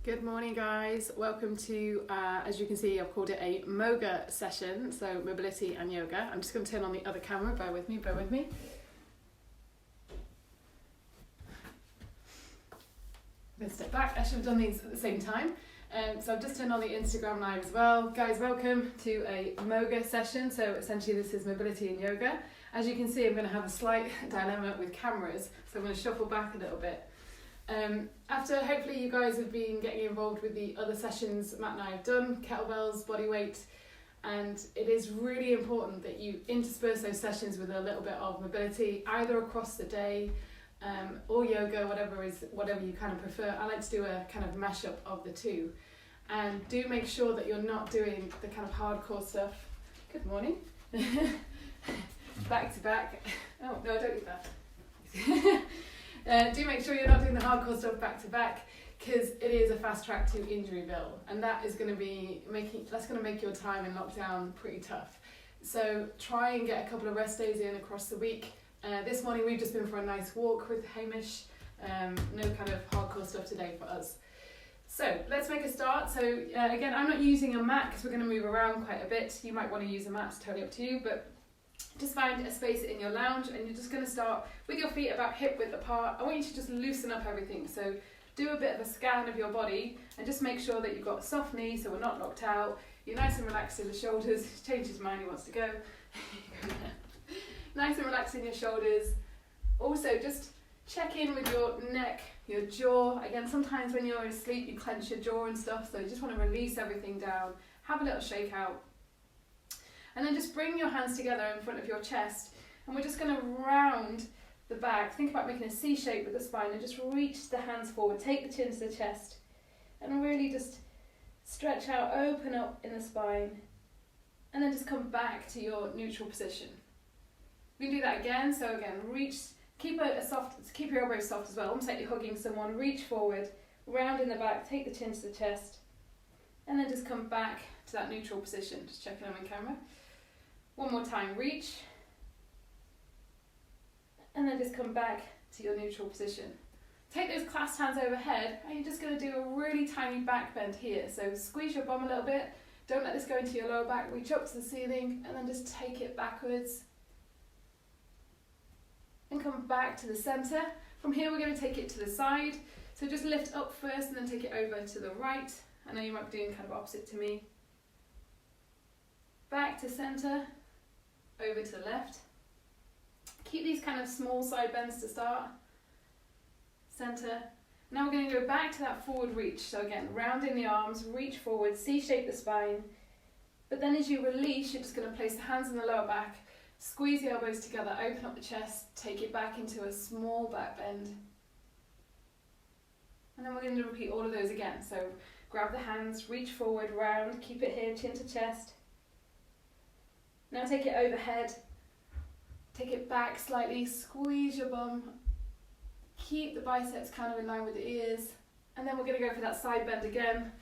Good morning, guys. Welcome to, as you can see, I've called it a Moga session, so mobility and yoga. I'm just going to turn on the other camera, bear with me. I'm going to step back. I should have done these at the same time. So I've just turned on the Instagram live as well. Guys, welcome to a Moga session. So essentially this is mobility and yoga. As you can see, I'm going to have a slight dilemma with cameras, so I'm going to shuffle back a little bit. After hopefully you guys have been getting involved with the other sessions Matt and I have done, kettlebells, body weight, and it is really important that you intersperse those sessions with a little bit of mobility, either across the day or yoga, whatever you kind of prefer. I like to do a kind of mashup of the two, and do make sure that you're not doing the kind of hardcore stuff. Good morning. Back to back. Oh no, don't do that. Do make sure you're not doing the hardcore stuff back to back, because it is a fast track to injury bill, and that is going to make your time in lockdown pretty tough. So try and get a couple of rest days in across the week. This morning we've just been for a nice walk with Hamish. No kind of hardcore stuff today for us. So let's make a start. So again, I'm not using a mat because we're going to move around quite a bit. You might want to use a mat, it's totally up to you, but just find a space in your lounge, and you're just going to start with your feet about hip width apart. I want you to just loosen up everything. So do a bit of a scan of your body and just make sure that you've got soft knees so we're not locked out. You're nice and relaxed in the shoulders. He's changed his mind, he wants to go. Nice and relaxed in your shoulders. Also just check in with your neck, your jaw. Again, sometimes when you're asleep you clench your jaw and stuff, so you just want to release everything down. Have a little shake out. And then just bring your hands together in front of your chest, and we're just going to round the back. Think about making a C shape with the spine and just reach the hands forward. Take the chin to the chest and really just stretch out, open up in the spine, and then just come back to your neutral position. We can do that again. So again, reach, keep your elbows soft as well, almost like you're hugging someone. Reach forward, round in the back, take the chin to the chest, and then just come back to that neutral position. Just checking on camera. One more time, reach, and then just come back to your neutral position. Take those clasped hands overhead, and you're just going to do a really tiny back bend here. So squeeze your bum a little bit, don't let this go into your lower back, reach up to the ceiling, and then just take it backwards. And come back to the centre. From here we're going to take it to the side. So just lift up first and then take it over to the right. I know you might be doing kind of opposite to me. Back to centre, over to the left. Keep these kind of small side bends to start. Centre. Now we're going to go back to that forward reach. So again, rounding the arms, reach forward, C-shape the spine. But then as you release, you're just going to place the hands in the lower back, squeeze the elbows together, open up the chest, take it back into a small back bend. And then we're going to repeat all of those again. So grab the hands, reach forward, round, keep it here, chin to chest. Now take it overhead, take it back slightly, squeeze your bum, keep the biceps kind of in line with the ears, and then we're going to go for that side bend again,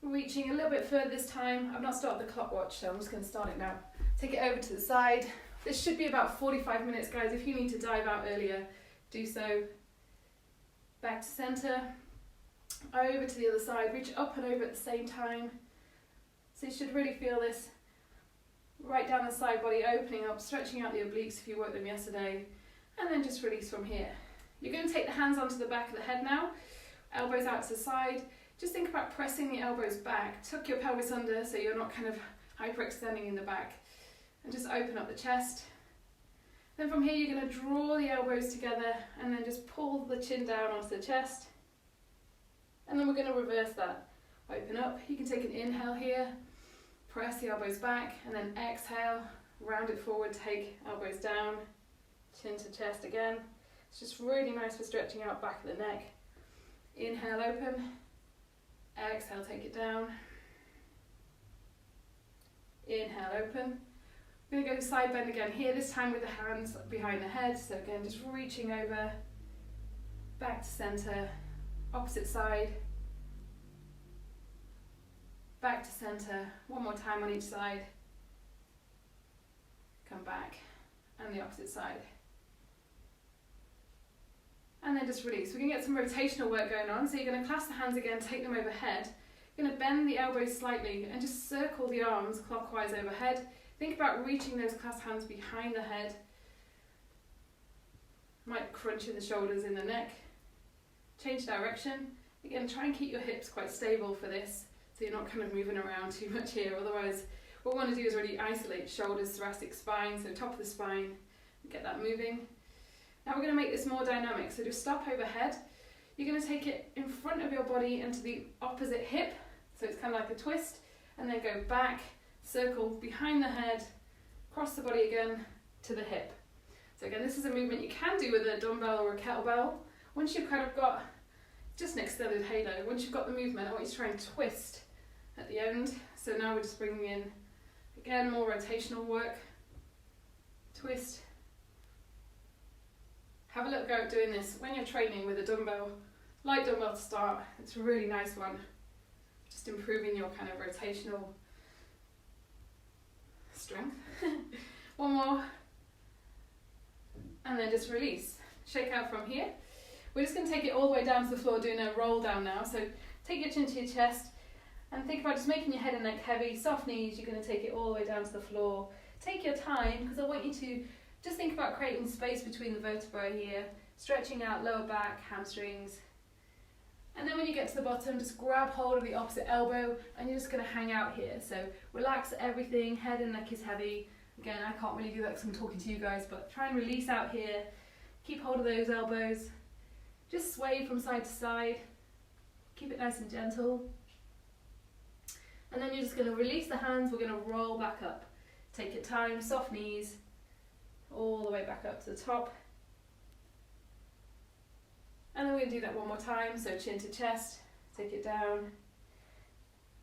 reaching a little bit further this time. I've not started the clock watch, so I'm just going to start it now. Take it over to the side. This should be about 45 minutes, guys. If you need to dive out earlier, do so. Back to centre, over to the other side, reach up and over at the same time. So you should really feel this right down the side body, opening up, stretching out the obliques if you worked them yesterday, and then just release from here. You're going to take the hands onto the back of the head now, elbows out to the side. Just think about pressing the elbows back, tuck your pelvis under so you're not kind of hyperextending in the back, and just open up the chest. Then from here you're going to draw the elbows together and then just pull the chin down onto the chest, and then we're going to reverse that. Open up. You can take an inhale here, press the elbows back, and then exhale, round it forward, take elbows down, chin to chest again. It's just really nice for stretching out back of the neck. Inhale, open, exhale, take it down. Inhale, open. We're going to go side bend again here, this time with the hands behind the head. So again, just reaching over, back to centre, opposite side. Back to centre, one more time on each side. Come back, and the opposite side. And then just release. We can get some rotational work going on. So you're going to clasp the hands again, take them overhead. You're going to bend the elbows slightly and just circle the arms clockwise overhead. Think about reaching those clasped hands behind the head. Might crunch in the shoulders, in the neck. Change direction. Again, try and keep your hips quite stable for this, so you're not kind of moving around too much here. Otherwise, what we want to do is really isolate shoulders, thoracic spine, so top of the spine, get that moving. Now we're going to make this more dynamic, so just stop overhead. You're going to take it in front of your body and to the opposite hip, so it's kind of like a twist, and then go back, circle behind the head, cross the body again to the hip. So again, this is a movement you can do with a dumbbell or a kettlebell. Once you've kind of got just an extended halo, once you've got the movement, I want you to try and twist at the end. So now we're just bringing in, again, more rotational work. Twist. Have a little go at doing this when you're training with a dumbbell. Light dumbbell to start, it's a really nice one. Just improving your kind of rotational strength. One more. And then just release. Shake out from here. We're just going to take it all the way down to the floor, doing a roll down now. So take your chin to your chest and think about just making your head and neck heavy, soft knees. You're going to take it all the way down to the floor. Take your time, because I want you to just think about creating space between the vertebrae here, stretching out lower back, hamstrings. And then when you get to the bottom, just grab hold of the opposite elbow and you're just going to hang out here. So relax everything, head and neck is heavy. Again, I can't really do that because I'm talking to you guys, but try and release out here. Keep hold of those elbows. Just sway from side to side. Keep it nice and gentle. And then you're just going to release the hands. We're going to roll back up. Take your time, soft knees, all the way back up to the top. And then we're going to do that one more time. So chin to chest, take it down.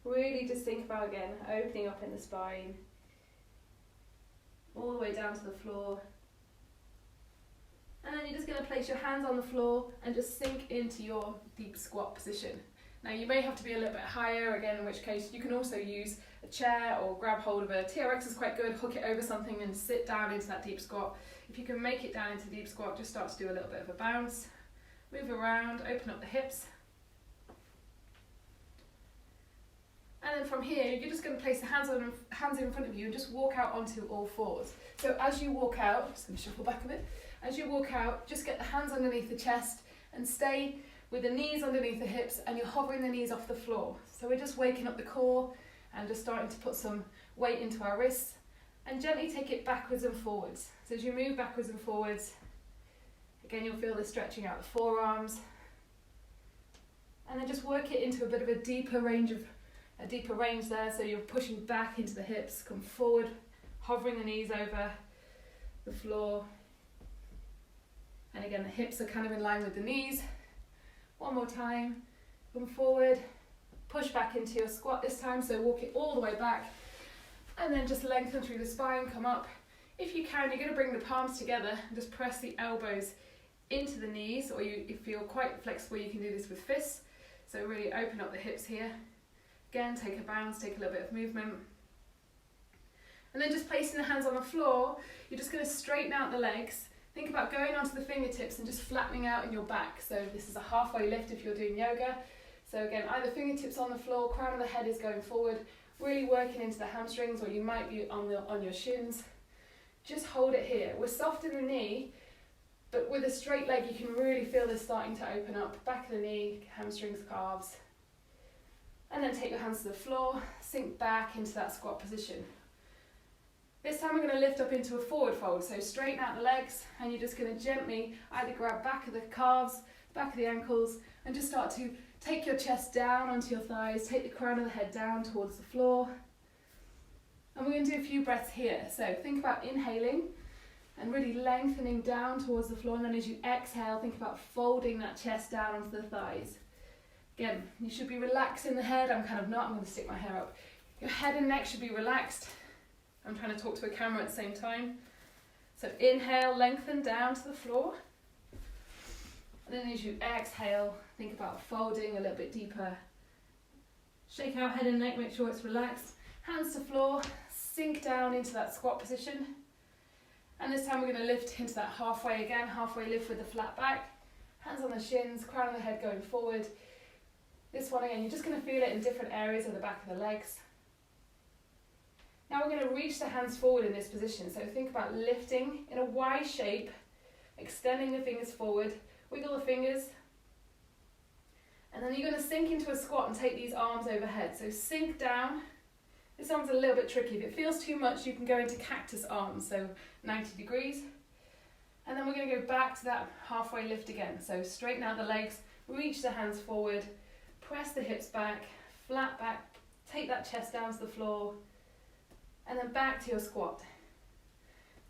Really just think about, again, opening up in the spine. All the way down to the floor. And then you're just going to place your hands on the floor and just sink into your deep squat position. Now you may have to be a little bit higher, again, in which case you can also use a chair or grab hold of a TRX is quite good, hook it over something and sit down into that deep squat. If you can make it down into deep squat, just start to do a little bit of a bounce. Move around, open up the hips. And then from here, you're just going to place the hands in front of you and just walk out onto all fours. So as you walk out, just going to shuffle back a bit. As you walk out, just get the hands underneath the chest and stay with the knees underneath the hips, and you're hovering the knees off the floor. So we're just waking up the core and just starting to put some weight into our wrists and gently take it backwards and forwards. So as you move backwards and forwards, again, you'll feel the stretching out the forearms. And then just work it into a bit of a deeper range there, so you're pushing back into the hips, come forward, hovering the knees over the floor. And again, the hips are kind of in line with the knees. One more time, come forward, push back into your squat this time, so walk it all the way back. And then just lengthen through the spine, come up. If you can, you're going to bring the palms together and just press the elbows into the knees, or if you're quite flexible, you can do this with fists. So really open up the hips here. Again, take a bounce, take a little bit of movement. And then just placing the hands on the floor, you're just going to straighten out the legs. Think about going onto the fingertips and just flattening out in your back. So this is a halfway lift if you're doing yoga. So again, either fingertips on the floor, crown of the head is going forward, really working into the hamstrings, or you might be on your shins. Just hold it here. We're soft in the knee, but with a straight leg, you can really feel this starting to open up. Back of the knee, hamstrings, calves. And then take your hands to the floor, sink back into that squat position. This time we're going to lift up into a forward fold, so straighten out the legs, and you're just going to gently either grab back of the calves, back of the ankles, and just start to take your chest down onto your thighs, take the crown of the head down towards the floor. And we're going to do a few breaths here, so think about inhaling and really lengthening down towards the floor, and then as you exhale, think about folding that chest down onto the thighs. Again, you should be relaxing the head. I'm kind of not, I'm going to stick my hair up. Your head and neck should be relaxed. I'm trying to talk to a camera at the same time. So inhale, lengthen down to the floor. And then as you exhale, think about folding a little bit deeper. Shake out head and neck, make sure it's relaxed. Hands to floor, sink down into that squat position. And this time we're going to lift into that halfway again, halfway lift with the flat back. Hands on the shins, crown of the head going forward. This one again, you're just going to feel it in different areas of the back of the legs. Now we're going to reach the hands forward in this position. So think about lifting in a Y shape, extending the fingers forward, wiggle the fingers. And then you're going to sink into a squat and take these arms overhead. So sink down. This arm's a little bit tricky. If it feels too much, you can go into cactus arms, so 90 degrees. And then we're going to go back to that halfway lift again. So straighten out the legs, reach the hands forward, press the hips back, flat back, take that chest down to the floor, and then back to your squat.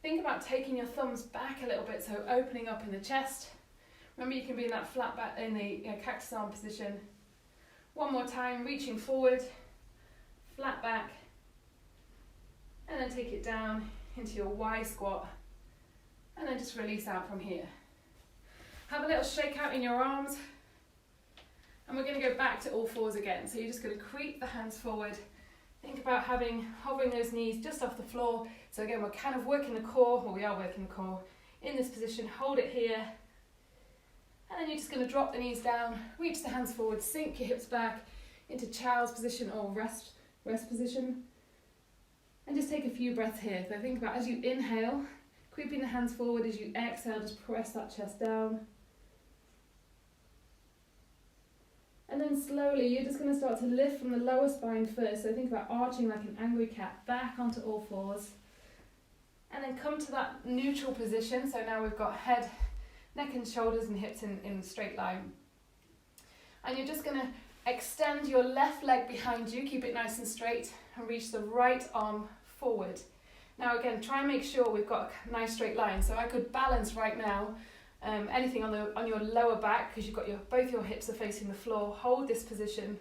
Think about taking your thumbs back a little bit, so opening up in the chest. Remember, you can be in that flat back, in the cactus arm position. One more time, reaching forward, flat back, and then take it down into your Y squat, and then just release out from here. Have a little shake out in your arms, and we're going to go back to all fours again. So you're just going to creep the hands forward. Think about hovering those knees just off the floor. So again, we're kind of working the core, well, we are working the core in this position. Hold it here, and then you're just going to drop the knees down, reach the hands forward, sink your hips back into child's position or rest position, and just take a few breaths here. So think about, as you inhale, creeping the hands forward. As you exhale, just press that chest down. And then slowly, you're just going to start to lift from the lower spine first. So think about arching like an angry cat, back onto all fours. And then come to that neutral position. So now we've got head, neck and shoulders and hips in straight line. And you're just going to extend your left leg behind you, keep it nice and straight, and reach the right arm forward. Now again, try and make sure we've got a nice straight line. So I could balance right now anything on your lower back, because you've got both your hips are facing the floor. Hold this position.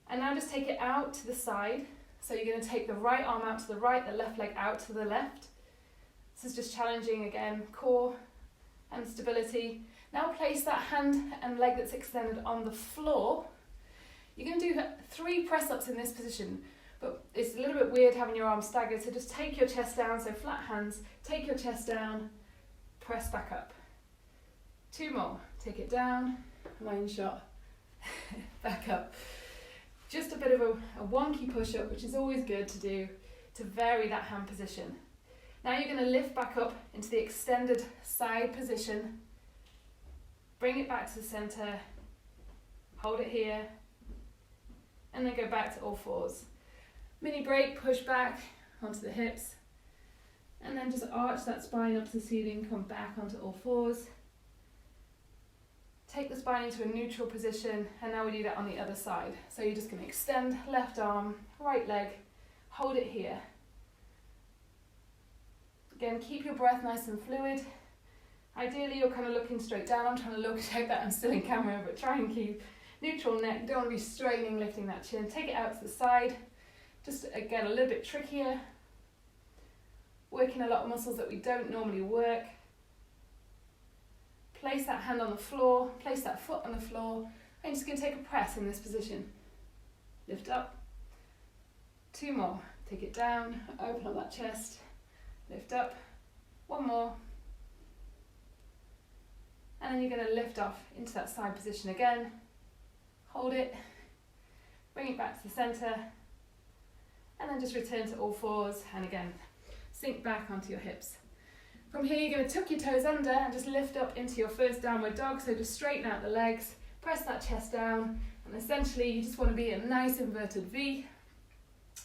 And now just take it out to the side. So you're going to take the right arm out to the right, the left leg out to the left. This is just challenging again, core and stability. Now place that hand and leg that's extended on the floor. You're going to do 3 press-ups in this position, but it's a little bit weird having your arms staggered, so just take your chest down, so flat hands, take your chest down, press back up. 2 more, take it down, line shot, back up. Just a bit of a wonky push-up, which is always good to do to vary that hand position. Now you're going to lift back up into the extended side position. Bring it back to the center, hold it here, and then go back to all fours. Mini break, push back onto the hips, and then just arch that spine up to the ceiling, come back onto all fours. Take the spine into a neutral position, and now we do that on the other side. So you're just going to extend left arm, right leg, hold it here. Again, keep your breath nice and fluid. Ideally, you're kind of looking straight down. I'm trying to look like that I'm still in camera, but try and keep neutral neck. You don't want to be straining, lifting that chin. Take it out to the side. Just, again, a little bit trickier. Working a lot of muscles that we don't normally work. Place that hand on the floor. Place that foot on the floor. I'm just going to take a press in this position. Lift up. 2 more. Take it down. Open up that chest. Lift up. 1 more. And then you're going to lift off into that side position again. Hold it. Bring it back to the center. And then just return to all fours. And again, sink back onto your hips. From here, you're going to tuck your toes under and just lift up into your first downward dog. So just straighten out the legs. Press that chest down. And essentially, you just want to be a nice inverted V.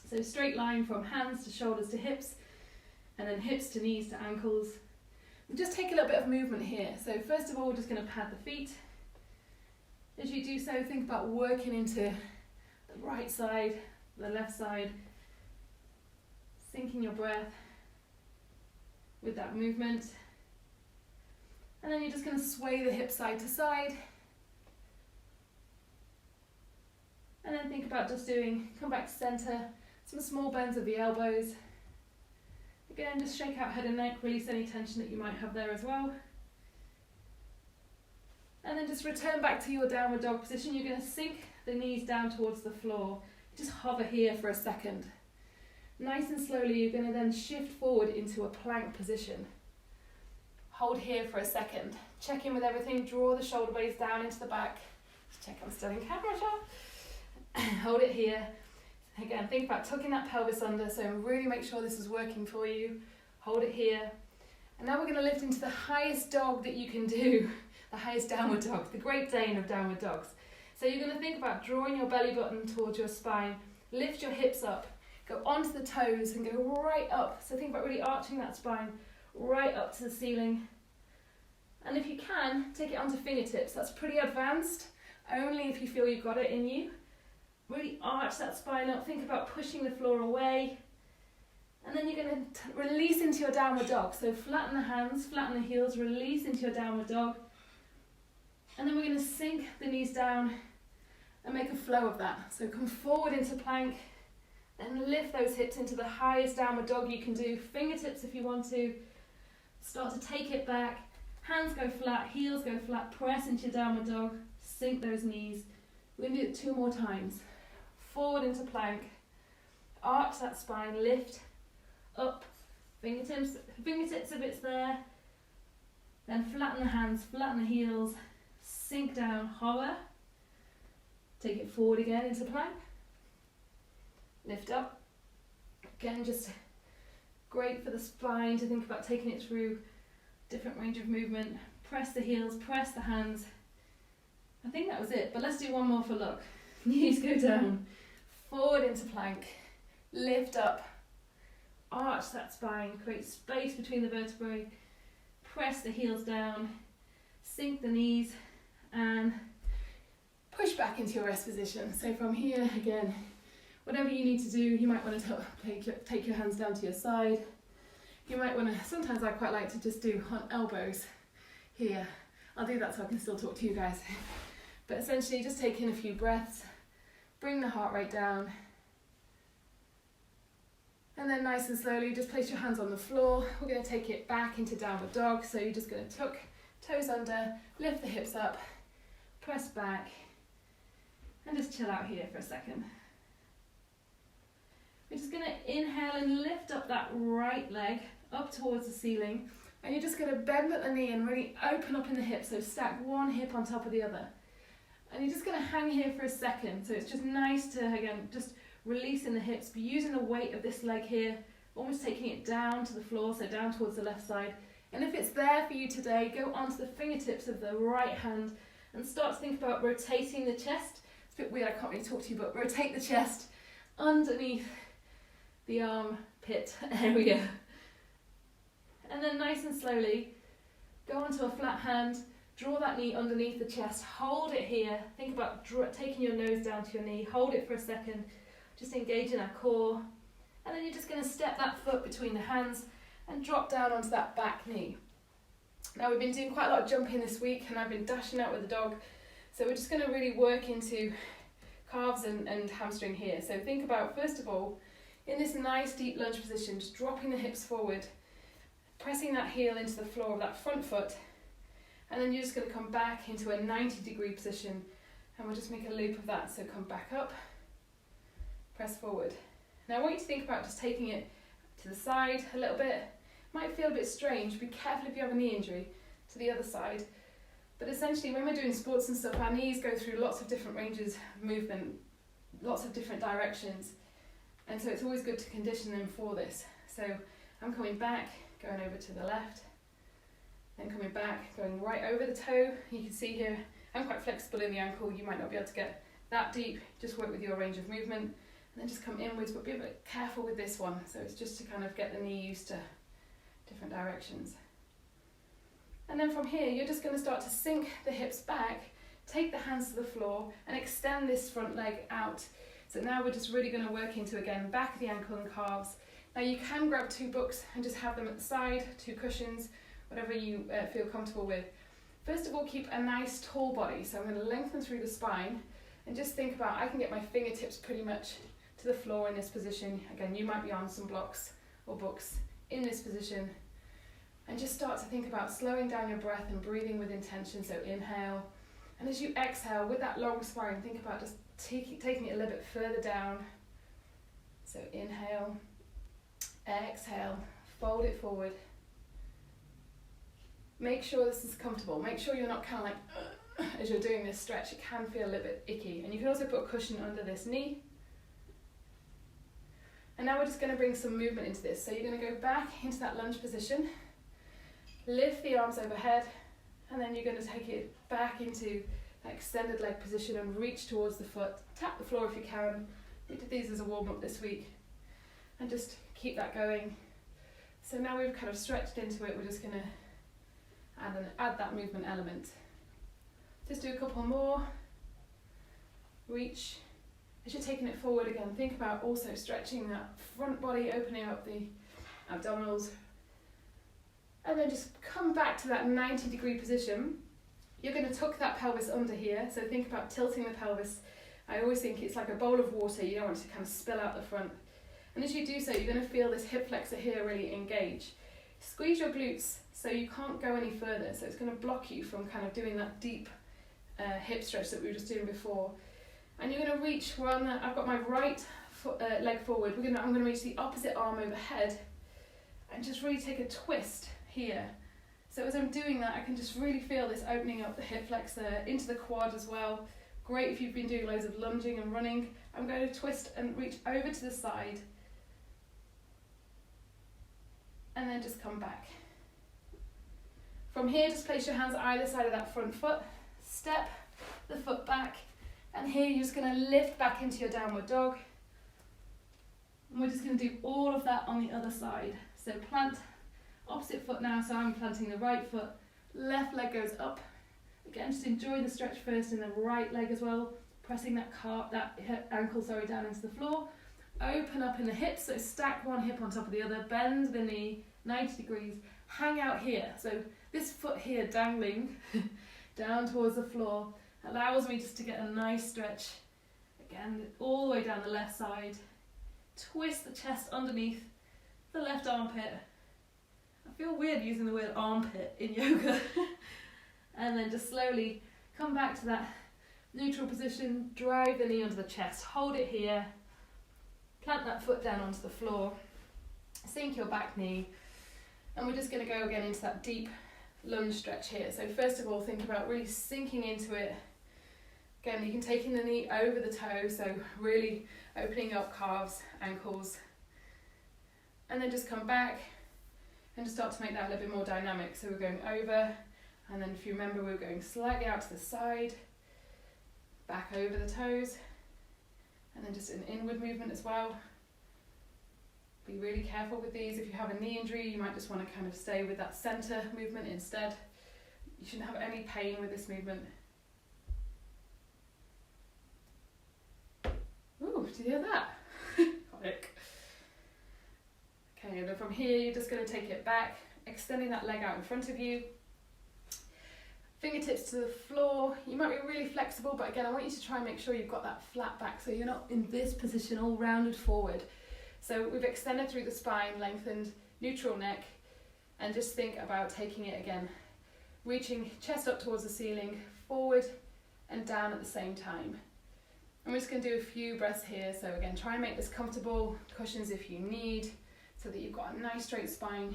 So straight line from hands to shoulders to hips. And then hips to knees to ankles. Just take a little bit of movement here. So first of all, we're just going to pad the feet. As you do so, think about working into the right side, the left side, syncing your breath with that movement. And then you're just going to sway the hips side to side. And then think about just come back to center, some small bends of the elbows. Again, just shake out head and neck, release any tension that you might have there as well. And then just return back to your downward dog position. You're going to sink the knees down towards the floor. Just hover here for a second. Nice and slowly, you're going to then shift forward into a plank position. Hold here for a second. Check in with everything, draw the shoulder blades down into the back. Just check I'm still in camera shot. Hold it here. Again, think about tucking that pelvis under, so really make sure this is working for you. Hold it here. And now we're going to lift into the highest dog that you can do, the highest downward dog, the Great Dane of downward dogs. So you're going to think about drawing your belly button towards your spine, lift your hips up, go onto the toes and go right up. So think about really arching that spine right up to the ceiling. And if you can, take it onto fingertips. That's pretty advanced, only if you feel you've got it in you. Really arch that spine up, think about pushing the floor away. And then you're going to release into your downward dog. So flatten the hands, flatten the heels, release into your downward dog. And then we're going to sink the knees down and make a flow of that. So come forward into plank, then lift those hips into the highest downward dog you can do. Fingertips if you want to. Start to take it back. Hands go flat, heels go flat, press into your downward dog, sink those knees. We're going to do it 2 more times. Forward into plank, arch that spine, lift, up, fingertips if it's there, then flatten the hands, flatten the heels, sink down, hover, take it forward again into plank, lift up, again just great for the spine to think about taking it through different range of movement, press the heels, press the hands. I think that was it, but let's do one more for luck. Knees go down, forward into plank, lift up, arch that spine, create space between the vertebrae, press the heels down, sink the knees, and push back into your rest position. So from here, again, whatever you need to do, you might want to take your hands down to your side. You might want to, sometimes I quite like to just do on elbows here. I'll do that so I can still talk to you guys. But essentially just take in a few breaths, bring the heart rate down, and then nice and slowly just place your hands on the floor. We're going to take it back into downward dog, so you're just going to tuck toes under, lift the hips up, press back, and just chill out here for a second. We're just going to inhale and lift up that right leg up towards the ceiling, and you're just going to bend at the knee and really open up in the hips, so stack one hip on top of the other. And you're just going to hang here for a second, so it's just nice to, again, just release in the hips, but using the weight of this leg here, almost taking it down to the floor, so down towards the left side. And if it's there for you today, go onto the fingertips of the right hand and start to think about rotating the chest. It's a bit weird, I can't really talk to you, but rotate the chest underneath the armpit area. And then nice and slowly, go onto a flat hand, draw that knee underneath the chest, hold it here, think about taking your nose down to your knee, hold it for a second, just engage in our core, and then you're just going to step that foot between the hands and drop down onto that back knee. Now we've been doing quite a lot of jumping this week and I've been dashing out with the dog, so we're just going to really work into calves and hamstring here. So think about, first of all, in this nice deep lunge position, just dropping the hips forward, pressing that heel into the floor of that front foot, and then you're just going to come back into a 90-degree position, and we'll just make a loop of that. So come back up, press forward. Now I want you to think about just taking it to the side a little bit. Might feel a bit strange, be careful if you have a knee injury, to the other side. But essentially when we're doing sports and stuff, our knees go through lots of different ranges of movement, lots of different directions, and so it's always good to condition them for this. So I'm coming back, going over to the left, then coming back, going right over the toe. You can see here, I'm quite flexible in the ankle, you might not be able to get that deep, just work with your range of movement, and then just come inwards, but be a bit careful with this one. So it's just to kind of get the knee used to different directions. And then from here, you're just going to start to sink the hips back, take the hands to the floor, and extend this front leg out. So now we're just really going to work into, again, back of the ankle and calves. Now you can grab 2 books and just have them at the side, 2 cushions, whatever you feel comfortable with. First of all, keep a nice tall body. So I'm going to lengthen through the spine and just think about, I can get my fingertips pretty much to the floor in this position. Again, you might be on some blocks or books in this position. And just start to think about slowing down your breath and breathing with intention. So inhale. And as you exhale, with that long spine, think about just taking it a little bit further down. So inhale, exhale, fold it forward. make sure this is comfortable. Make sure you're not kind of like, as you're doing this stretch, it can feel a little bit icky. And you can also put a cushion under this knee. And now we're just going to bring some movement into this. So you're going to go back into that lunge position, lift the arms overhead, and then you're going to take it back into that extended leg position and reach towards the foot. Tap the floor if you can. We did these as a warm-up this week. And just keep that going. So now we've kind of stretched into it, we're just going to add that movement element. Just do a couple more. Reach. As you're taking it forward again, think about also stretching that front body, opening up the abdominals. And then just come back to that 90-degree position. You're going to tuck that pelvis under here, so think about tilting the pelvis. I always think it's like a bowl of water, you don't want it to kind of spill out the front. And as you do so, you're going to feel this hip flexor here really engage. Squeeze your glutes so you can't go any further, so it's going to block you from kind of doing that deep hip stretch that we were just doing before. And you're going to reach, I've got my right leg forward, I'm going to reach the opposite arm overhead and just really take a twist here. So as I'm doing that, I can just really feel this opening up the hip flexor into the quad as well. Great if you've been doing loads of lunging and running. I'm going to twist and reach over to the side. And then just come back. From here, just place your hands either side of that front foot. Step the foot back. And here you're just going to lift back into your downward dog. And we're just going to do all of that on the other side. So plant opposite foot now, so I'm planting the right foot. Left leg goes up. Again, just enjoy the stretch first in the right leg as well. Pressing that ankle down into the floor. Open up in the hips, so stack one hip on top of the other. Bend the knee 90 degrees. Hang out here. So this foot here dangling down towards the floor allows me just to get a nice stretch. Again, all the way down the left side. Twist the chest underneath the left armpit. I feel weird using the word armpit in yoga. And then just slowly come back to that neutral position. Drive the knee under the chest. Hold it here. Plant that foot down onto the floor. Sink your back knee. And we're just going to go again into that deep lunge stretch here. So first of all, think about really sinking into it. Again, you can take in the knee over the toe, so really opening up calves, ankles. And then just come back and just start to make that a little bit more dynamic. So we're going over, and then if you remember, we're going slightly out to the side, back over the toes, and then just an inward movement as well. Be really careful with these. If you have a knee injury, you might just want to kind of stay with that center movement instead. You shouldn't have any pain with this movement. Ooh, did you hear that? Quick. Okay, and then from here, you're just going to take it back, extending that leg out in front of you. Fingertips to the floor. You might be really flexible, but again, I want you to try and make sure you've got that flat back so you're not in this position all rounded forward. So we've extended through the spine, lengthened, neutral neck, and just think about taking it again. Reaching chest up towards the ceiling, forward and down at the same time. And we're just going to do a few breaths here. So again, try and make this comfortable, cushions if you need, so that you've got a nice straight spine,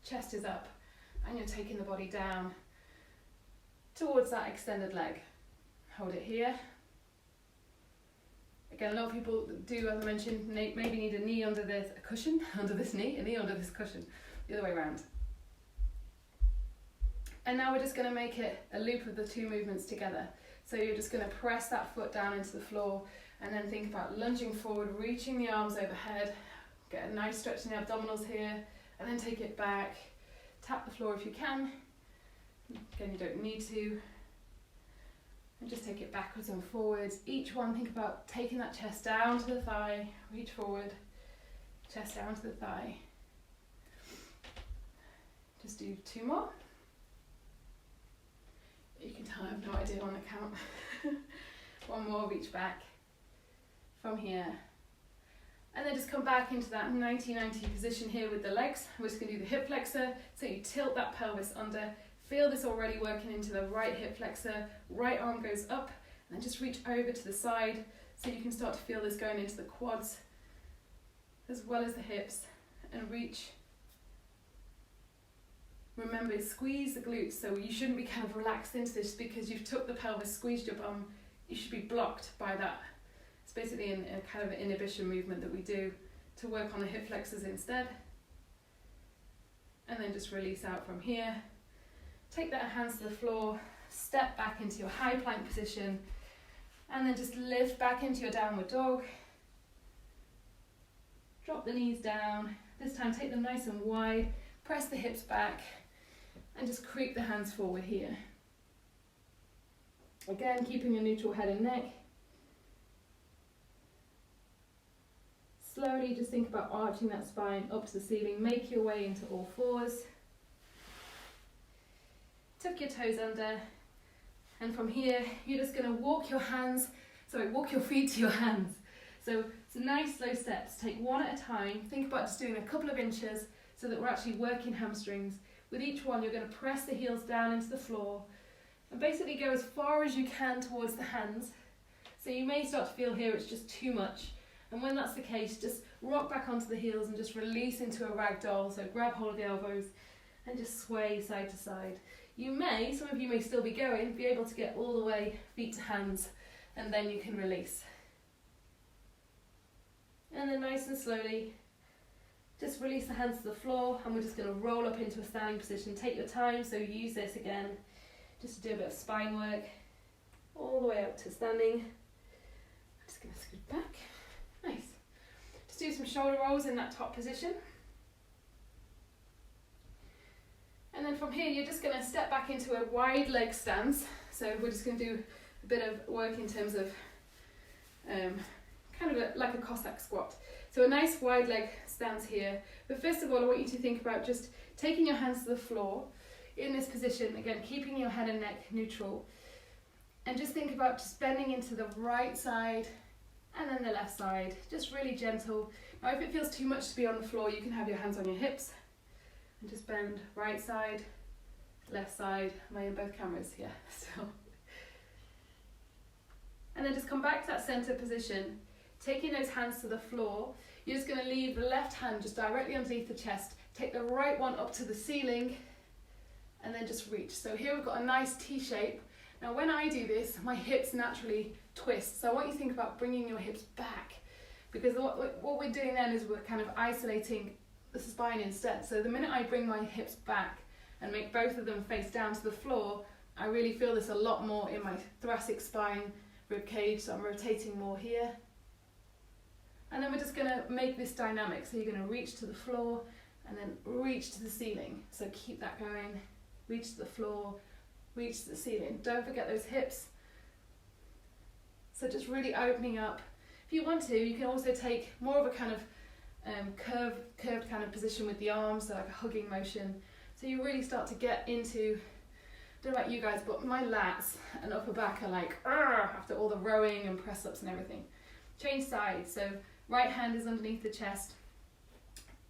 chest is up, and you're taking the body down towards that extended leg. Hold it here. Again, a lot of people do, as I mentioned, maybe need a knee under this, a cushion under this knee, a knee under this cushion, the other way around. And now we're just going to make it a loop of the two movements together. So you're just going to press that foot down into the floor and then think about lunging forward, reaching the arms overhead, get a nice stretch in the abdominals here, and then take it back, tap the floor if you can. Again, you don't need to. And just take it backwards and forwards. Each one, think about taking that chest down to the thigh, reach forward, chest down to the thigh. Just do two more. You can tell I have no idea on the count. One more, reach back from here. And then just come back into that 90-90 position here with the legs. We're just going to do the hip flexor. So you tilt that pelvis under. Feel this already working into the right hip flexor. Right arm goes up. And then just reach over to the side so you can start to feel this going into the quads as well as the hips. And reach. Remember, squeeze the glutes, so you shouldn't be kind of relaxed into this because you've took the pelvis, squeezed your bum. You should be blocked by that. It's basically a kind of an inhibition movement that we do to work on the hip flexors instead. And then just release out from here. Take that hands to the floor, step back into your high plank position, and then just lift back into your downward dog. Drop the knees down. This time take them nice and wide, press the hips back, and just creep the hands forward here. Again, keeping a neutral head and neck. Slowly just think about arching that spine up to the ceiling. Make your way into all fours. Tuck your toes under. And from here, you're just going to walk your feet to your hands. So it's nice slow steps. Take one at a time. Think about just doing a couple of inches so that we're actually working hamstrings. With each one, you're going to press the heels down into the floor and basically go as far as you can towards the hands. So you may start to feel here it's just too much. And when that's the case, just rock back onto the heels and just release into a ragdoll. So grab hold of the elbows and just sway side to side. Some of you may still be able to get all the way feet to hands, and then you can release. And then nice and slowly, just release the hands to the floor, and we're just going to roll up into a standing position. Take your time, so use this again, just to do a bit of spine work, all the way up to standing. I'm just going to scoot back. Nice. Just do some shoulder rolls in that top position. And then from here, you're just going to step back into a wide leg stance. So we're just going to do a bit of work in terms of like a Cossack squat. So a nice wide leg stance here. But first of all, I want you to think about just taking your hands to the floor in this position. Again, keeping your head and neck neutral. And just think about just bending into the right side and then the left side. Just really gentle. Now, if it feels too much to be on the floor, you can have your hands on your hips. And just bend right side, left side. Am I in both cameras? Yeah, still. And then just come back to that center position, taking those hands to the floor. You're just going to leave the left hand just directly underneath the chest. Take the right one up to the ceiling, and then just reach. So here we've got a nice T shape. Now when I do this, my hips naturally twist. So I want you to think about bringing your hips back, because what we're doing then is we're kind of isolating the spine instead. So the minute I bring my hips back and make both of them face down to the floor, I really feel this a lot more in my thoracic spine, rib cage, so I'm rotating more here. And then we're just going to make this dynamic. So you're going to reach to the floor and then reach to the ceiling. So keep that going. Reach to the floor, reach to the ceiling. Don't forget those hips. So just really opening up. If you want to, you can also take more of a kind of curved kind of position with the arms, so like a hugging motion. So you really start to get into, I don't know about you guys, but my lats and upper back are like, after all the rowing and press ups and everything. Change sides, so right hand is underneath the chest,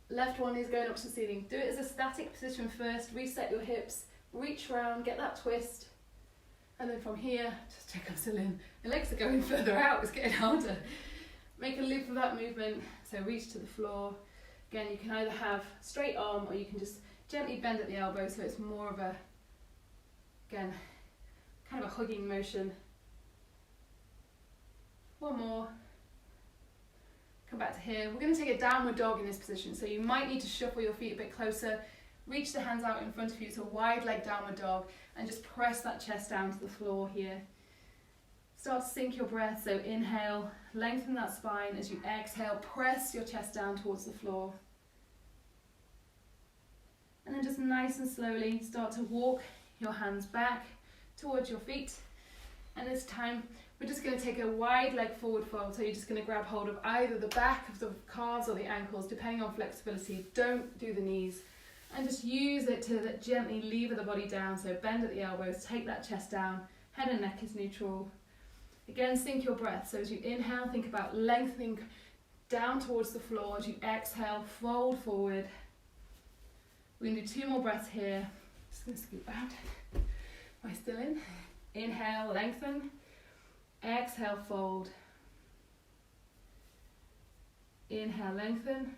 left one is going up to the ceiling. Do it as a static position first, reset your hips, reach around, get that twist, and then from here, just check up still in. The legs are going further out, it's getting harder. Make a loop of that movement, so reach to the floor. Again, you can either have straight arm or you can just gently bend at the elbow, so it's more of a, again, kind of a hugging motion. One more. Come back to here. We're going to take a downward dog in this position, so you might need to shuffle your feet a bit closer. Reach the hands out in front of you, so wide leg downward dog, and just press that chest down to the floor here. Start to sink your breath, so inhale, lengthen that spine. As you exhale, press your chest down towards the floor. And then just nice and slowly start to walk your hands back towards your feet. And this time, we're just going to take a wide leg forward fold, so you're just going to grab hold of either the back of the calves or the ankles, depending on flexibility. Don't do the knees. And just use it to gently lever the body down, so bend at the elbows, take that chest down, head and neck is neutral. Again, sink your breath, so as you inhale, think about lengthening down towards the floor. As you exhale, fold forward. We're going to do 2 more breaths here. Just going to scoot round. Am I still in? Inhale, lengthen. Exhale, fold. Inhale, lengthen.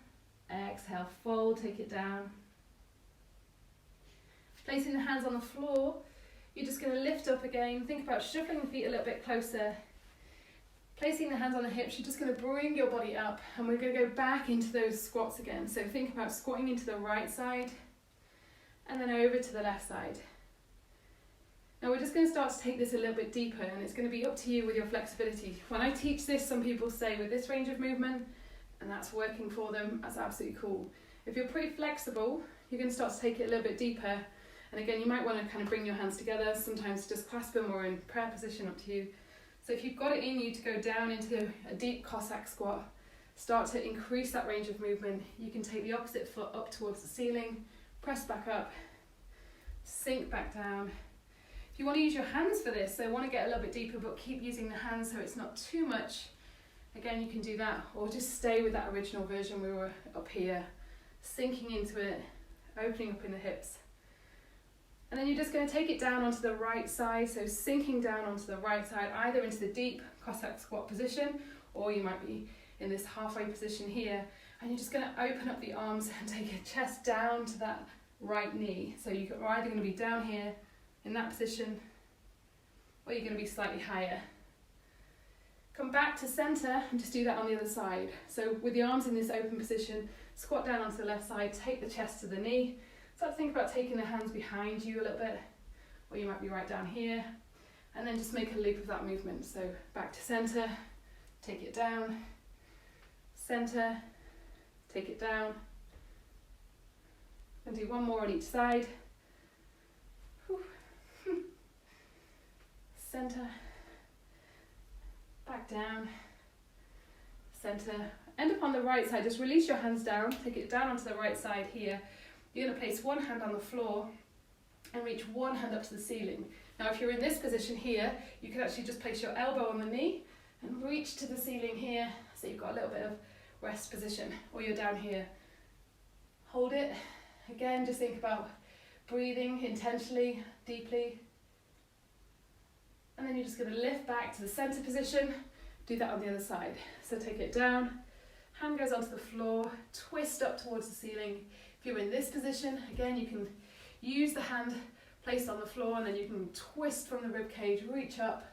Exhale, fold, take it down. Placing the hands on the floor, you're just going to lift up again. Think about shuffling the feet a little bit closer. Placing the hands on the hips, you're just going to bring your body up, and we're going to go back into those squats again. So think about squatting into the right side and then over to the left side. Now we're just going to start to take this a little bit deeper, and it's going to be up to you with your flexibility. When I teach this, some people say with this range of movement, and that's working for them, that's absolutely cool. If you're pretty flexible, you're going to start to take it a little bit deeper. And again, you might want to kind of bring your hands together, sometimes just clasp them or in prayer position, up to you. So if you've got it in you to go down into a deep Cossack squat, start to increase that range of movement. You can take the opposite foot up towards the ceiling, press back up, sink back down. If you want to use your hands for this, so want to get a little bit deeper but keep using the hands so it's not too much, again you can do that, or just stay with that original version we were up here, sinking into it, opening up in the hips. And then you're just going to take it down onto the right side, so sinking down onto the right side, either into the deep Cossack squat position, or you might be in this halfway position here, and you're just going to open up the arms and take your chest down to that right knee. So you're either going to be down here in that position, or you're going to be slightly higher. Come back to center and just do that on the other side. So with the arms in this open position, squat down onto the left side, take the chest to the knee. Start to think about taking the hands behind you a little bit, or you might be right down here, and then just make a loop of that movement. So back to center, take it down, center, take it down, and do one more on each side. Center, back down, center. End up on the right side, just release your hands down, take it down onto the right side here. You're going to place one hand on the floor and reach one hand up to the ceiling. Now if you're in this position here, you can actually just place your elbow on the knee and reach to the ceiling here, so you've got a little bit of rest position, or you're down here. Hold it. Again, just think about breathing intentionally, deeply. And then you're just going to lift back to the center position. Do that on the other side. So take it down, hand goes onto the floor, twist up towards the ceiling. If you're in this position, again, you can use the hand placed on the floor, and then you can twist from the rib cage, reach up.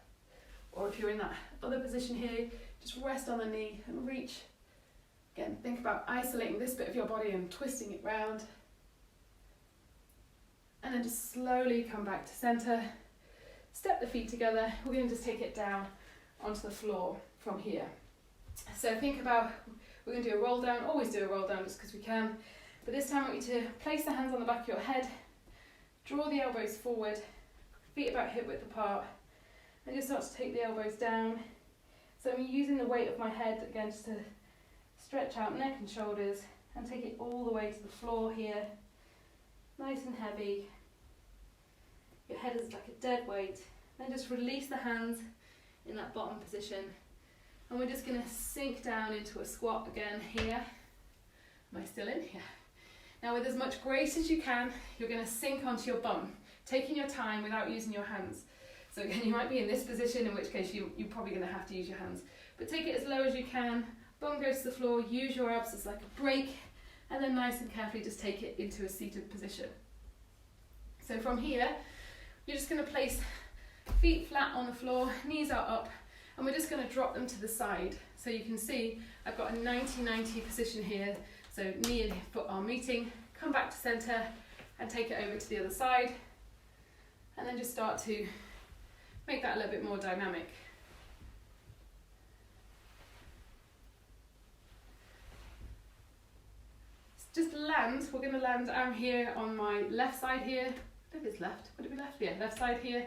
Or if you're in that other position here, just rest on the knee and reach. Again, think about isolating this bit of your body and twisting it round. And then just slowly come back to center. Step the feet together. We're going to just take it down onto the floor from here. So think about, we're going to do a roll down. Always do a roll down just because we can. But this time I want you to place the hands on the back of your head, draw the elbows forward, feet about hip width apart, and just start to take the elbows down. So I'm using the weight of my head again just to stretch out neck and shoulders and take it all the way to the floor here, nice and heavy. Your head is like a dead weight. Then just release the hands in that bottom position, and we're just going to sink down into a squat again here. Am I still in? Yeah. Now with as much grace as you can, you're going to sink onto your bum, taking your time without using your hands. So again, you might be in this position, in which case you're probably going to have to use your hands. But take it as low as you can, bum goes to the floor, use your abs as like a brake, and then nice and carefully just take it into a seated position. So from here, you're just going to place feet flat on the floor, knees are up, and we're just going to drop them to the side. So you can see I've got a 90-90 position here. So knee and foot are meeting, come back to center and take it over to the other side, and then just start to make that a little bit more dynamic. Just land, we're going to land, I'm here on my left side here. I don't know if it's left, would it be left? Yeah, left side here.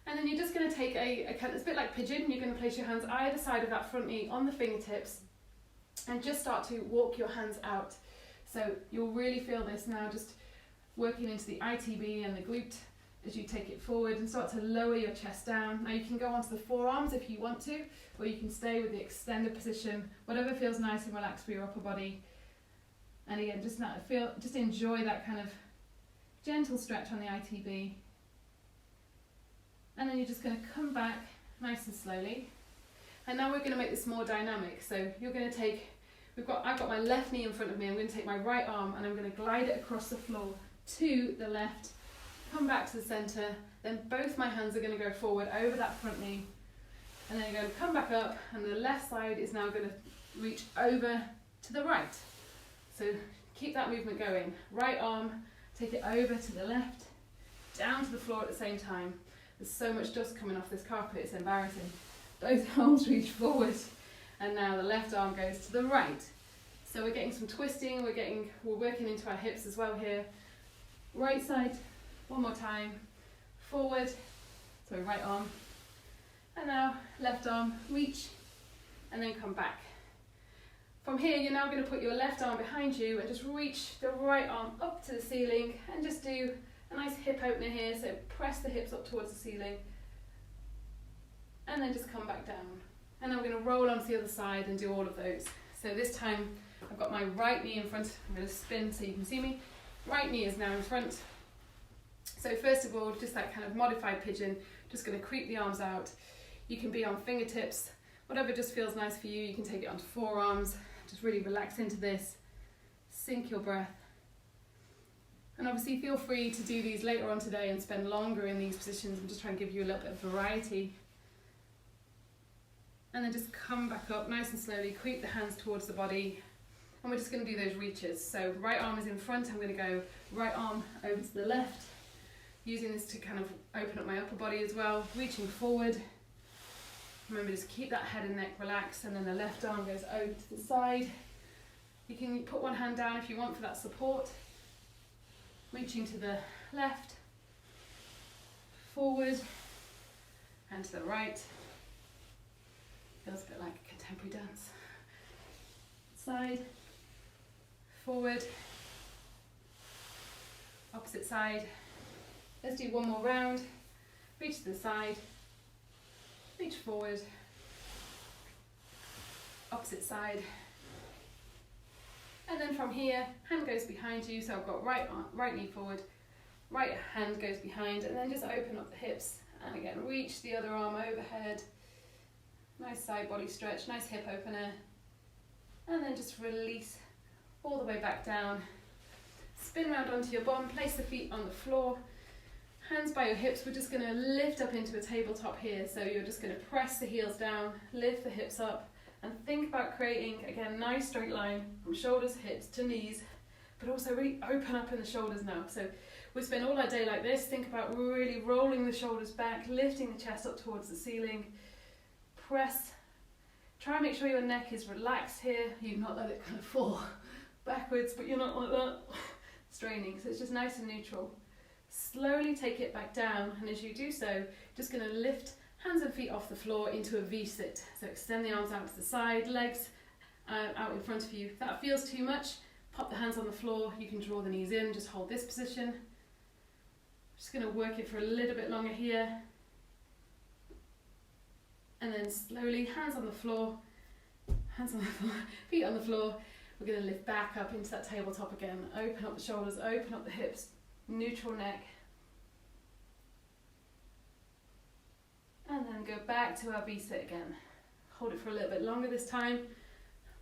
And then you're just going to take it's a bit like pigeon. You're going to place your hands either side of that front knee on the fingertips and just start to walk your hands out. So you'll really feel this now, just working into the ITB and the glute as you take it forward and start to lower your chest down. Now you can go onto the forearms if you want to, or you can stay with the extended position, whatever feels nice and relaxed for your upper body. And again, just enjoy that kind of gentle stretch on the ITB. And then you're just going to come back nice and slowly. And now we're going to make this more dynamic. So you're going to take, I've got my left knee in front of me. I'm going to take my right arm and I'm going to glide it across the floor to the left. come back to the center, then both my hands are going to go forward over that front knee, and then you're going to come back up, and the left side is now going to reach over to the right. So keep that movement going. Right arm, take it over to the left, down to the floor at the same time. There's so much dust coming off this carpet, it's embarrassing. Both arms reach forward, and now the left arm goes to the right. So we're getting some twisting, we're working into our hips as well here. Right side, one more time, forward, so right arm, and now left arm, reach, and then come back. From here, you're now going to put your left arm behind you and just reach the right arm up to the ceiling and just do a nice hip opener here, so press the hips up towards the ceiling, and then just come back down. And then we're going to roll onto the other side and do all of those. So this time, I've got my right knee in front. I'm going to spin so you can see me. Right knee is now in front. So first of all, just that kind of modified pigeon, just going to creep the arms out. You can be on fingertips, whatever just feels nice for you. You can take it onto forearms, just really relax into this, sink your breath. And obviously feel free to do these later on today and spend longer in these positions. I'm just trying to give you a little bit of variety. And then just come back up nice and slowly, creep the hands towards the body. And we're just going to do those reaches. So right arm is in front, I'm going to go right arm over to the left, using this to kind of open up my upper body as well, reaching forward. Remember, just keep that head and neck relaxed, and then the left arm goes over to the side. You can put one hand down if you want for that support. Reaching to the left, forward, and to the right. Feels a bit like a contemporary dance. Side, forward, opposite side. Let's do one more round. Reach to the side, reach forward, opposite side. And then from here, hand goes behind you, so I've got right knee forward, right hand goes behind, and then just open up the hips. And again, reach the other arm overhead. Nice side body stretch, nice hip opener. And then just release all the way back down. Spin round onto your bum, place the feet on the floor. Hands by your hips, we're just going to lift up into a tabletop here. So you're just going to press the heels down, lift the hips up, and think about creating, again, nice straight line from shoulders, hips to knees, but also really open up in the shoulders now. So we spend all our day like this. Think about really rolling the shoulders back, lifting the chest up towards the ceiling. Press. Try and make sure your neck is relaxed here. You've not let it kind of fall backwards, but you're not like that, straining. So it's just nice and neutral. Slowly take it back down, and as you do so, just going to lift hands and feet off the floor into a V-sit. So extend the arms out to the side, legs out in front of you. If that feels too much, pop the hands on the floor. You can draw the knees in, just hold this position. Just going to work it for a little bit longer here. And then slowly, hands on the floor, feet on the floor. We're going to lift back up into that tabletop again. Open up the shoulders, open up the hips, neutral neck. And then go back to our V-sit again. Hold it for a little bit longer this time.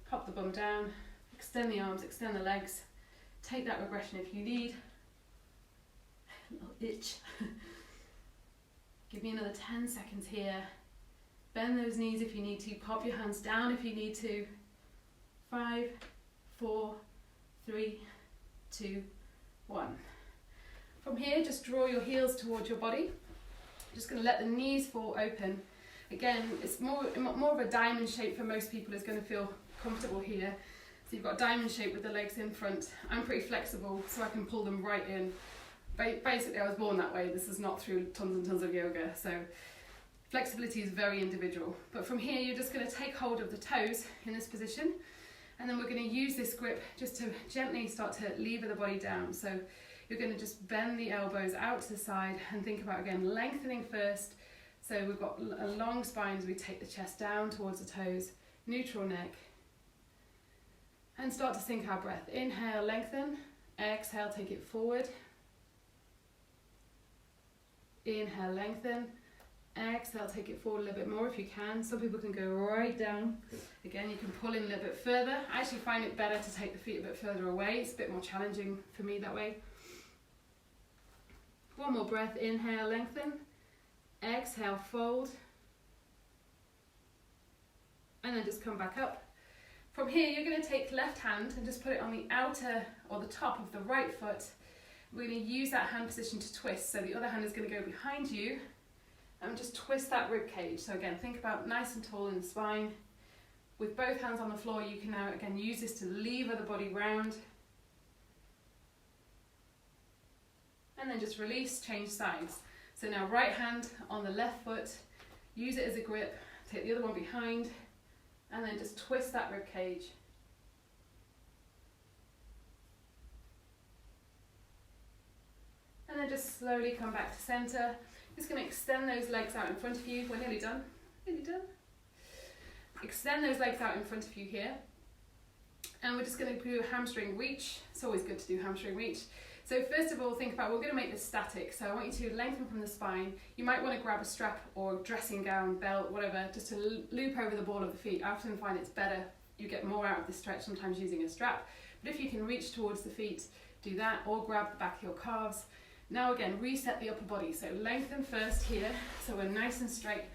Pop the bum down, extend the arms, extend the legs. Take that regression if you need. A little itch. Give me another 10 seconds here. Bend those knees if you need to. Pop your hands down if you need to. 5, 4, 3, 2, 1. From here, just draw your heels towards your body. Just going to let the knees fall open. Again, it's more of a diamond shape for most people. Is going to feel comfortable here. So you've got a diamond shape with the legs in front. I'm pretty flexible, so I can pull them right in. Basically, I was born that way. This is not through tons and tons of yoga. So flexibility is very individual. But from here, you're just going to take hold of the toes in this position. And then we're going to use this grip just to gently start to lever the body down. So you're going to just bend the elbows out to the side and think about, again, lengthening first. So we've got a long spine as we take the chest down towards the toes, neutral neck. And start to sink our breath. Inhale, lengthen. Exhale, take it forward. Inhale, lengthen. Exhale, take it forward a little bit more if you can. Some people can go right down. Again, you can pull in a little bit further. I actually find it better to take the feet a bit further away. It's a bit more challenging for me that way. One more breath, inhale, lengthen. Exhale, fold. And then just come back up. From here, you're going to take left hand and just put it on the outer or the top of the right foot. We're going to use that hand position to twist. So the other hand is going to go behind you and just twist that rib cage. So again, think about nice and tall in the spine. With both hands on the floor, you can now again use this to lever the body round. And then just release, change sides. So now right hand on the left foot, use it as a grip, take the other one behind, and then just twist that rib cage. And then just slowly come back to center. Just going to extend those legs out in front of you. We're nearly done. Nearly done. Extend those legs out in front of you here. And we're just going to do a hamstring reach. It's always good to do hamstring reach. So first of all, think about, we're going to make this static. So I want you to lengthen from the spine. You might want to grab a strap or dressing gown, belt, whatever, just to loop over the ball of the feet. I often find it's better, you get more out of the stretch sometimes using a strap. But if you can reach towards the feet, do that, or grab the back of your calves. Now again, reset the upper body. So lengthen first here, so we're nice and straight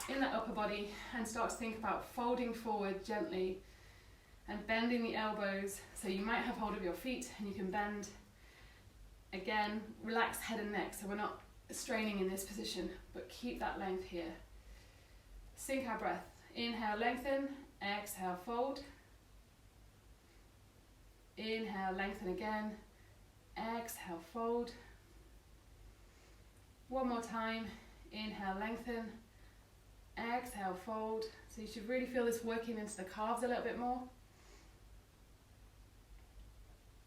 in that upper body, and start to think about folding forward gently and bending the elbows. So you might have hold of your feet and you can bend. Again, relax head and neck, so we're not straining in this position, but keep that length here. Sink our breath. Inhale, lengthen. Exhale, fold. Inhale, lengthen again. Exhale, fold. One more time. Inhale, lengthen. Exhale, fold. So you should really feel this working into the calves a little bit more.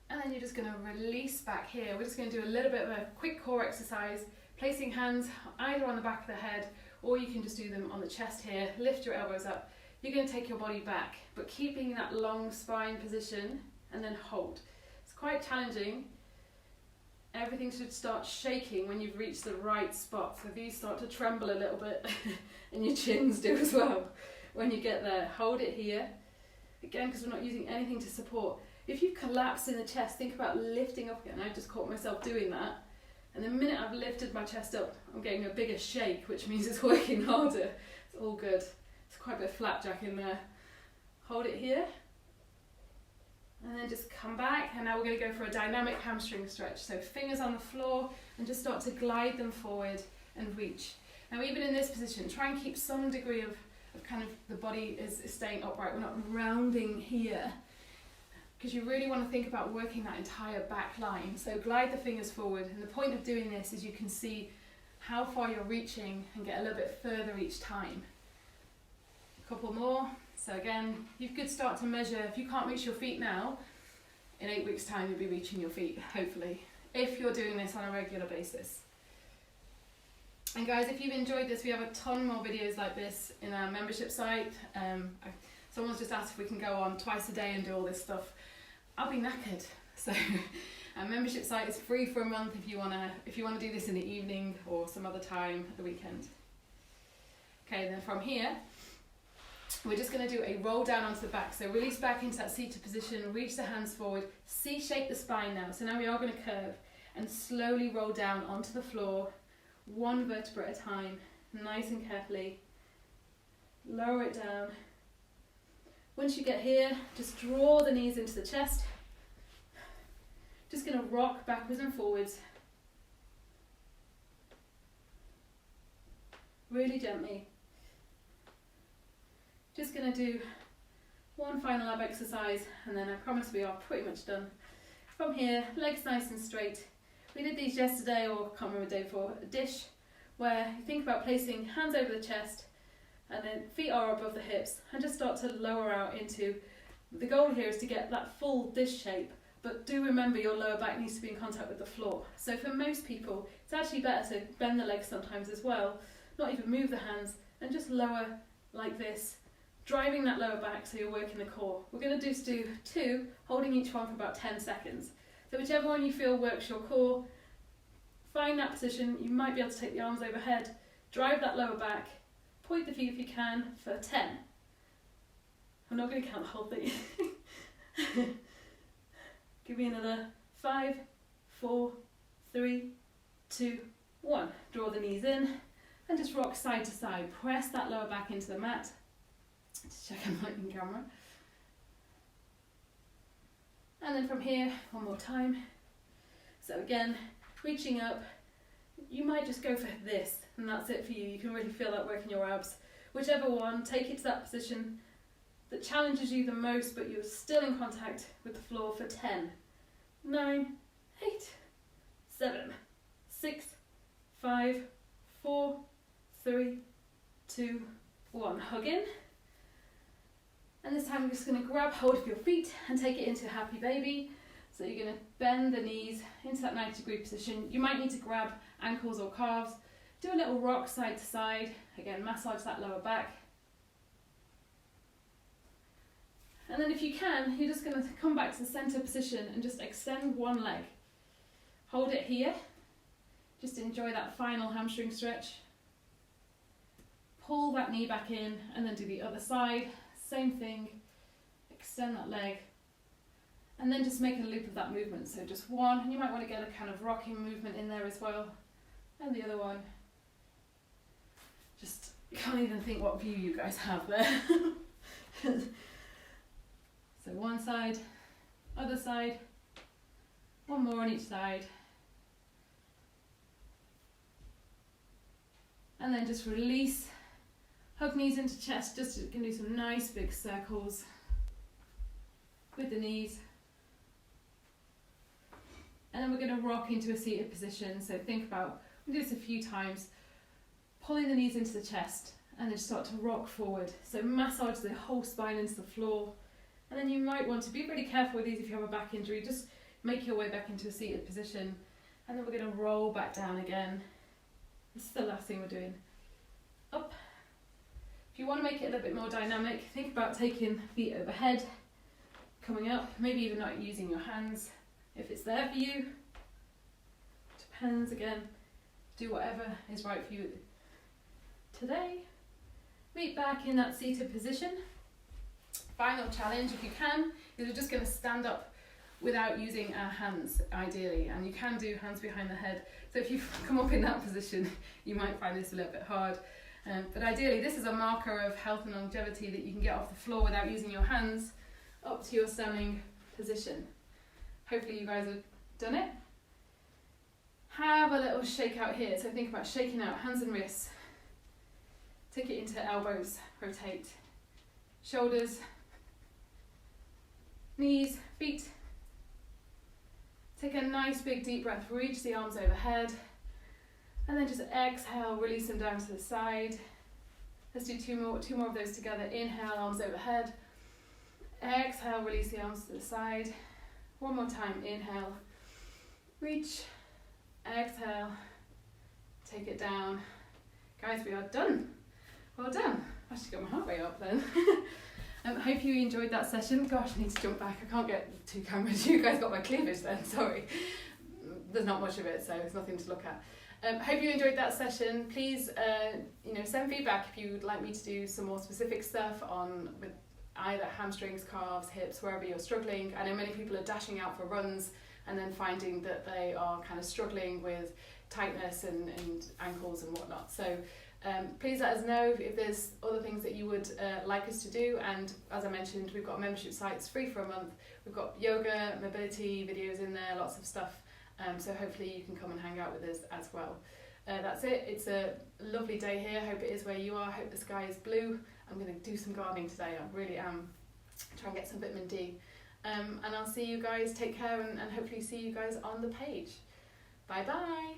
And then you're just going to release back here. We're just going to do a little bit of a quick core exercise, placing hands either on the back of the head, or you can just do them on the chest here. Lift your elbows up. You're going to take your body back, but keeping that long spine position, and then hold. It's quite challenging. Everything should start shaking when you've reached the right spot. So these start to tremble a little bit, and your chins do as well. When you get there, hold it here. Again, because we're not using anything to support. If you collapse in the chest, think about lifting up again. I just caught myself doing that. And the minute I've lifted my chest up, I'm getting a bigger shake, which means it's working harder. It's all good. It's quite a bit of flapjack in there. Hold it here. And then just come back. And now we're going to go for a dynamic hamstring stretch. So fingers on the floor and just start to glide them forward and reach. Now even in this position, try and keep some degree of kind of the body is staying upright. We're not rounding here, because you really want to think about working that entire back line. So glide the fingers forward, and the point of doing this is you can see how far you're reaching and get a little bit further each time. A couple more. So again, you could start to measure. If you can't reach your feet now, in 8 weeks' time you'll be reaching your feet, hopefully, if you're doing this on a regular basis. And guys, if you've enjoyed this, we have a ton more videos like this in our membership site. Someone's just asked if we can go on twice a day and do all this stuff. I'll be knackered. So our membership site is free for a month if you wanna do this in the evening or some other time at the weekend. Okay, then from here, we're just gonna do a roll down onto the back. So release back into that seated position, reach the hands forward, C-shape the spine now. So now we are gonna curve and slowly roll down onto the floor, one vertebra at a time, nice and carefully. Lower it down. Once you get here, just draw the knees into the chest. Just going to rock backwards and forwards. Really gently. Just going to do one final ab exercise, and then I promise we are pretty much done. From here, legs nice and straight. We did these yesterday, or I can't remember the day before, a dish, where you think about placing hands over the chest, and then feet are above the hips, and just start to lower out into, the goal here is to get that full dish shape, but do remember your lower back needs to be in contact with the floor. So for most people, it's actually better to bend the legs sometimes as well, not even move the hands, and just lower like this, driving that lower back so you're working the core. We're going to just do 2, holding each one for about 10 seconds. So whichever one you feel works your core, find that position. You might be able to take the arms overhead, drive that lower back, point the feet if you can for 10. I'm not going to count the whole thing. Give me another 5, 4, 3, 2, 1. Draw the knees in and just rock side to side. Press that lower back into the mat. Just check I'm not in camera. And then from here, one more time. So again, reaching up. You might just go for this, and that's it for you. You can really feel that work in your abs. Whichever one, take it to that position that challenges you the most, but you're still in contact with the floor for 10, 9, 8, 7, 6, 5, 4, 3, 2, 1. Hug in. And this time I'm just going to grab hold of your feet and take it into happy baby. So you're going to bend the knees into that 90-degree position. You might need to grab ankles or calves. Do a little rock side to side. Again, massage that lower back. And then if you can, you're just going to come back to the center position and just extend one leg. Hold it here. Just enjoy that final hamstring stretch. Pull that knee back in and then do the other side. Same thing. Extend that leg. And then just make a loop of that movement. So just one, and you might want to get a kind of rocking movement in there as well. And the other one. Just, I can't even think what view you guys have there. So one side, other side, one more on each side. And then just release, hug knees into chest, just you can do some nice big circles with the knees. And then we're going to rock into a seated position. So think about, we do this a few times, pulling the knees into the chest and then start to rock forward. So massage the whole spine into the floor. And then you might want to be really careful with these if you have a back injury. Just make your way back into a seated position. And then we're going to roll back down again. This is the last thing we're doing. Up. If you want to make it a little bit more dynamic, think about taking feet overhead, coming up, maybe even not using your hands if it's there for you. Depends again. Do whatever is right for you today. Meet back in that seated position. Final challenge, if you can, is we're just going to stand up without using our hands, ideally, and you can do hands behind the head. So if you come up in that position, you might find this a little bit hard. But ideally, this is a marker of health and longevity that you can get off the floor without using your hands up to your standing position. Hopefully you guys have done it. Have a little shake out here. So think about shaking out hands and wrists. Take it into elbows, rotate. Shoulders, knees, feet. Take a nice big deep breath, reach the arms overhead. And then just exhale, release them down to the side. Let's do two more of those together. Inhale, arms overhead. Exhale, release the arms to the side. One more time, inhale, reach, exhale, take it down. Guys, we are done. Well done. I should get my heart rate up then. I hope you enjoyed that session. Gosh, I need to jump back. I can't get two cameras. You guys got my cleavage then, sorry. There's not much of it, so it's nothing to look at. Hope you enjoyed that session. Please, send feedback if you would like me to do some more specific stuff on with either hamstrings, calves, hips, wherever you're struggling. I know many people are dashing out for runs and then finding that they are kind of struggling with tightness and ankles and whatnot. So please let us know if there's other things that you would like us to do. And as I mentioned, we've got membership sites free for a month. We've got yoga, mobility videos in there, lots of stuff. So hopefully you can come and hang out with us as well. That's it. It's a lovely day here. Hope it is where you are. Hope the sky is blue. I'm going to do some gardening today. I really am. Try and get some vitamin D. And I'll see you guys. Take care and hopefully see you guys on the page. Bye bye.